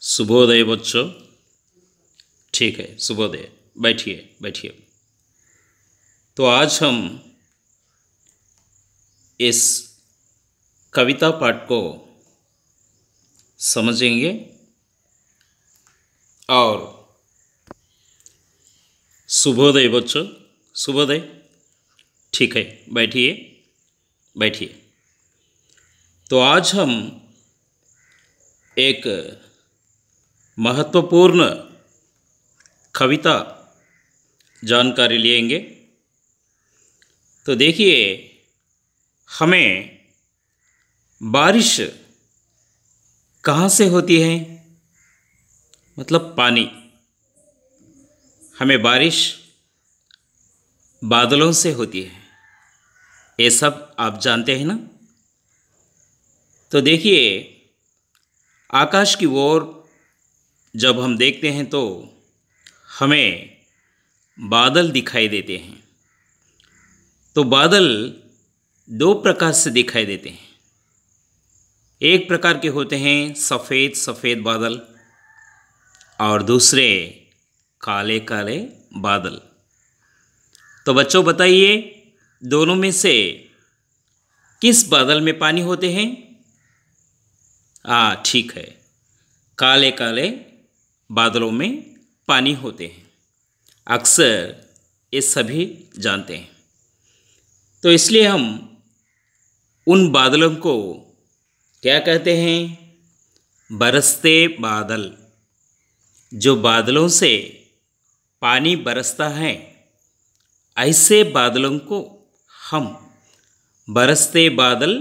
शुभोदय बच्चों। ठीक है, शुभोदय। बैठिए बैठिए। तो आज हम इस कविता पाठ को समझेंगे और शुभोदय बच्चों, शुभोदय। ठीक है, बैठिए बैठिए। तो आज हम एक महत्वपूर्ण कविता जानकारी लेंगे। तो देखिए, हमें बारिश कहाँ से होती है? मतलब पानी। हमें बारिश बादलों से होती है, ये सब आप जानते हैं ना। तो देखिए, आकाश की ओर जब हम देखते हैं तो हमें बादल दिखाई देते हैं। तो बादल दो प्रकार से दिखाई देते हैं। एक प्रकार के होते हैं सफ़ेद सफ़ेद बादल और दूसरे काले काले बादल। तो बच्चों बताइए, दोनों में से किस बादल में पानी होते हैं? ठीक है, काले काले बादलों में पानी होते हैं। अक्सर ये सभी जानते हैं। तो इसलिए हम उन बादलों को क्या कहते हैं? बरसते बादल। जो बादलों से पानी बरसता है, ऐसे बादलों को हम बरसते बादल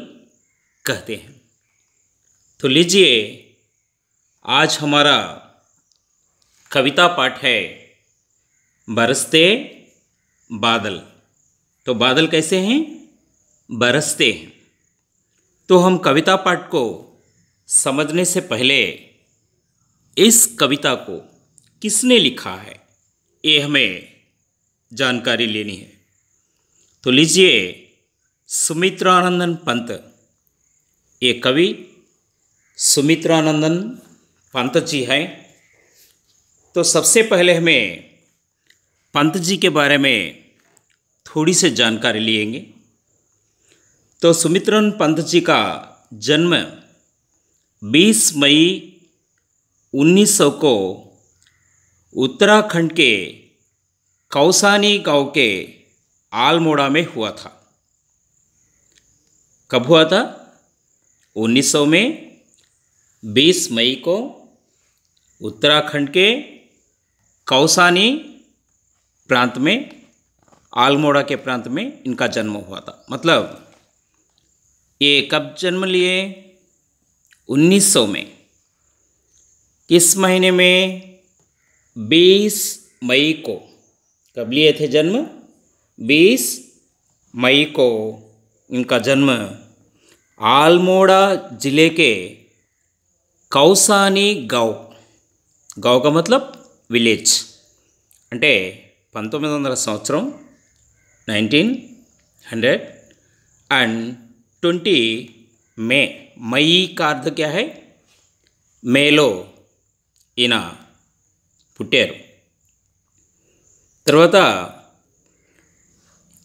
कहते हैं। तो लीजिए, आज हमारा कविता पाठ है बरसते बादल। तो बादल कैसे हैं? बरसते हैं। तो हम कविता पाठ को समझने से पहले इस कविता को किसने लिखा है, ये हमें जानकारी लेनी है। तो लीजिए, सुमित्रानंदन पंत, ये कवि सुमित्रानंदन पंत जी हैं। तो सबसे पहले हमें पंत जी के बारे में थोड़ी सी जानकारी लेंगे। तो सुमित्रानंद पंत जी का जन्म 20 मई 1900 को उत्तराखंड के कौसानी गांव के आलमोड़ा में हुआ था। कब हुआ था? 1900 में 20 मई को उत्तराखंड के कौसानी प्रांत में, आलमोड़ा के प्रांत में इनका जन्म हुआ था। मतलब ये कब जन्म लिए? 1900 में। किस महीने में? 20 मई को। कब लिए थे जन्म? 20 मई को इनका जन्म आलमोड़ा जिले के कौसानी गांव, गांव का मतलब विलेज, అంటే 1900 సంవత్సరం 1920 మే, मई का अर्थ क्या है? మేలో ఈయన పుట్టారు. తర్వాత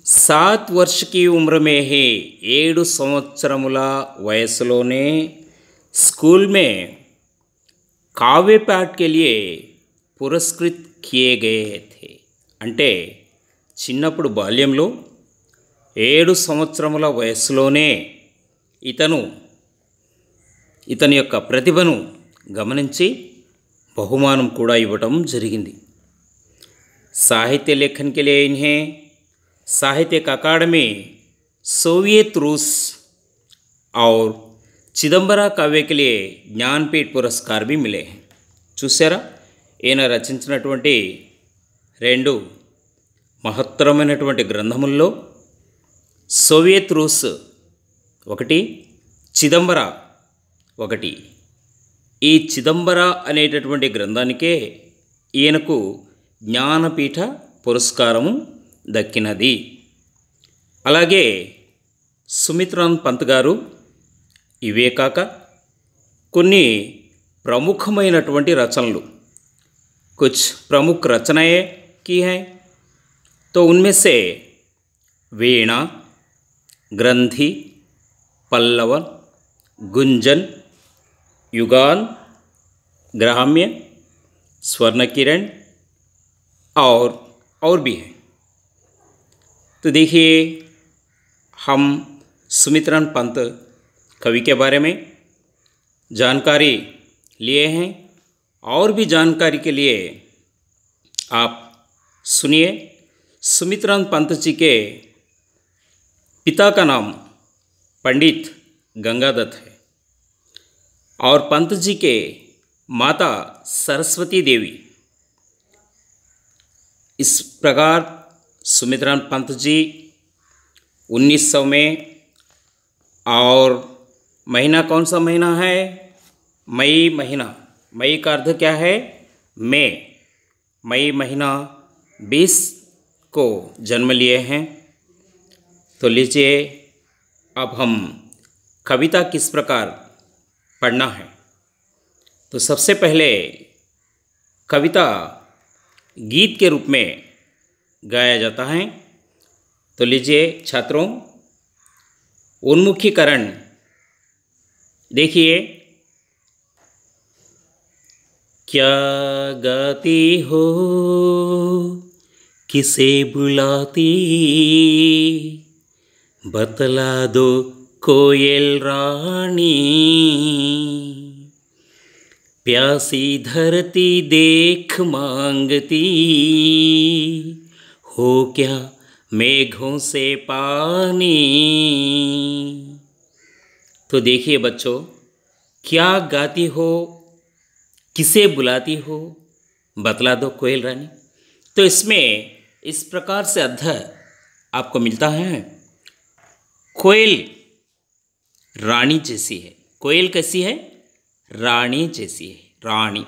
7 वर्ष की उम्र में ही 7 సంవత్సరముల వయసులోనే स्कूल में काव्य पाठ के लिए पुरस्कृत किए गए थे. అంటే చిన్నప్పుడు బాల్యంలో 7 సంవత్సరముల వయసులోనే ఇతని యొక్క ప్రతిభను గమనించి బహుమానం కూడా ఇవ్వడం జరిగింది. साहित्य लेखन के लिए इन्हें साहित्यिक अकादमी, सोवियत रूस और चिदंबरा काव्य के लिए ज्ञानपीठ पुरस्कार भी मिले हैं. చూసారా, ఈయన రచించినటువంటి 2 మహత్తరమైనటువంటి గ్రంథముల్లో సోవియత్ రూస్ ఒకటి, చిదంబర ఒకటి. ఈ చిదంబర అనేటటువంటి గ్రంథానికే ఈయనకు జ్ఞానపీఠ పురస్కారము దక్కినది. అలాగే సుమిత్రానంద్ పంత్ గారు ఇవే కాక కొన్ని ప్రముఖమైనటువంటి రచనలు कुछ प्रमुख रचनाएं की हैं। तो उनमें से वीणा, ग्रंथि, पल्लव, गुंजन, युगान, ग्राम्य, स्वर्णकिरण और भी हैं। तो देखिए, हम सुमित्रान पंत कवि के बारे में जानकारी लिए हैं, और भी जानकारी के लिए आप सुनिए। सुमित्रान पंत जी के पिता का नाम पंडित गंगादत्त है और पंत जी के माता सरस्वती देवी। इस प्रकार सुमित्रान पंत जी 1900 में, और महीना कौन सा महीना है? मई महीना। मई का अर्थ क्या है? मई। मई महीना 20 को जन्म लिए हैं। तो लीजिए, अब हम कविता किस प्रकार पढ़ना है। तो सबसे पहले कविता गीत के रूप में गाया जाता है। तो लीजिए छात्रों, उन्मुखीकरण देखिए। क्या गाती हो, किसे बुलाती, बतला दो कोयल रानी। प्यासी धरती देख मांगती, हो क्या मेघों से पानी। तो देखिए बच्चों, क्या गाती हो, किसे बुलाती हो, बतला दो कोयल रानी। तो इसमें इस प्रकार से अर्थ आपको मिलता है। कोयल रानी जैसी है। कोयल कैसी है? रानी जैसी है। रानी,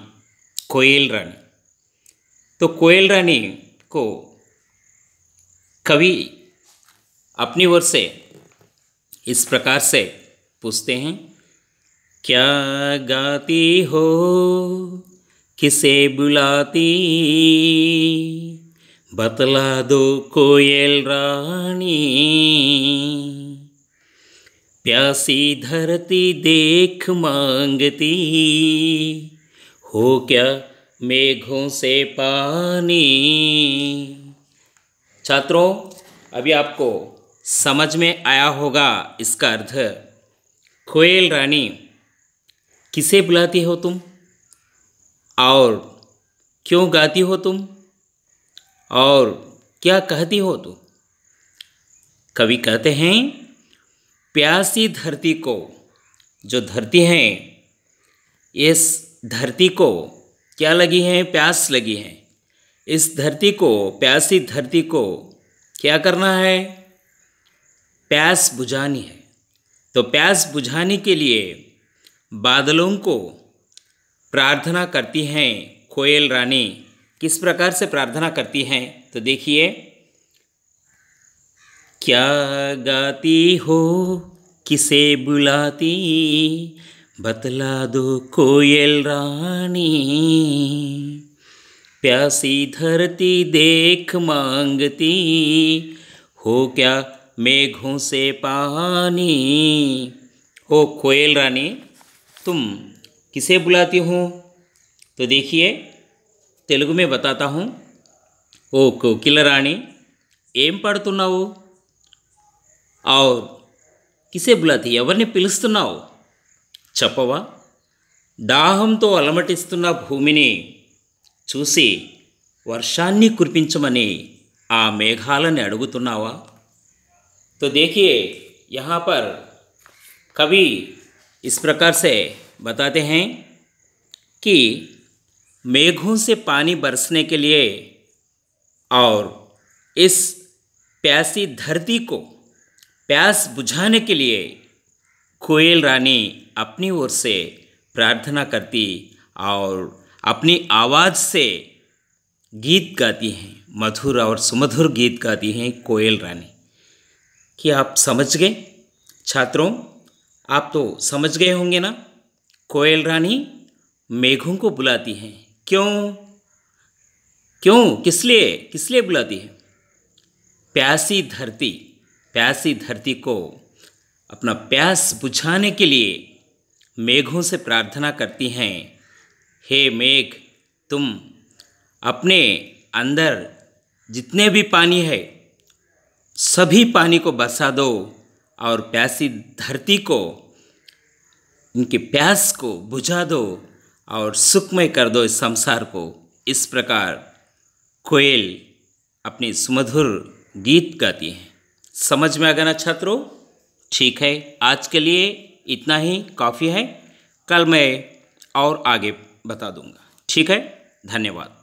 कोयल रानी। तो कोयल रानी को कवि अपनी ओर से इस प्रकार से पूछते हैं, क्या गाती हो, किसे बुलाती, बतला दो कोयल रानी। प्यासी धरती देख मांगती, हो क्या मेघों से पानी। छात्रों, अभी आपको समझ में आया होगा इसका अर्थ। कोयल रानी, किसे बुलाती हो तुम, और क्यों गाती हो तुम, और क्या कहती हो तुम। कवि कहते हैं, प्यासी धरती को, जो धरती है, इस धरती को क्या लगी है? प्यास लगी है। इस धरती को, प्यासी धरती को क्या करना है? प्यास बुझानी है। तो प्यास बुझाने के लिए बादलों को प्रार्थना करती हैं कोयल रानी। किस प्रकार से प्रार्थना करती हैं? तो देखिए, क्या गाती हो, किसे बुलाती, बतला दो कोयल रानी। प्यासी धरती देख मांगती, हो क्या मेघों से पानी। हो कोयल रानी, तुम किसे बुलाती हो? तो देखिए, तेलुगु में बताता हूँ। ओ कोकिल रानी, ఏం పడుతున్నావు, और किसे बुलाती, ఎవరిని పిలుస్తున్నావు చెప్పవా। దాహంతో అలమటిస్తున్న భూమిని చూసి వర్షాన్ని కురిపించమని ఆ మేఘాలని అడుగుతున్నావా। तो देखिए, यहाँ पर कवि इस प्रकार से बताते हैं कि मेघों से पानी बरसने के लिए और इस प्यासी धरती को प्यास बुझाने के लिए कोयल रानी अपनी ओर से प्रार्थना करती और अपनी आवाज़ से गीत गाती हैं, मधुर और सुमधुर गीत गाती हैं कोयल रानी। क्या आप समझ गए छात्रों? आप तो समझ गए होंगे ना। कोयल रानी मेघों को बुलाती हैं। क्यों? क्यों? किस लिए बुलाती है? प्यासी धरती को अपना प्यास बुझाने के लिए मेघों से प्रार्थना करती हैं, हे मेघ, तुम अपने अंदर जितने भी पानी है सभी पानी को बरसा दो और प्यासी धरती को, उनके प्यास को बुझा दो और सुखमय कर दो इस संसार को। इस प्रकार कोयल अपनी सुमधुर गीत गाती है। समझ में आ गया ना छात्रों? ठीक है, आज के लिए इतना ही काफ़ी है। कल मैं और आगे बता दूंगा। ठीक है, धन्यवाद।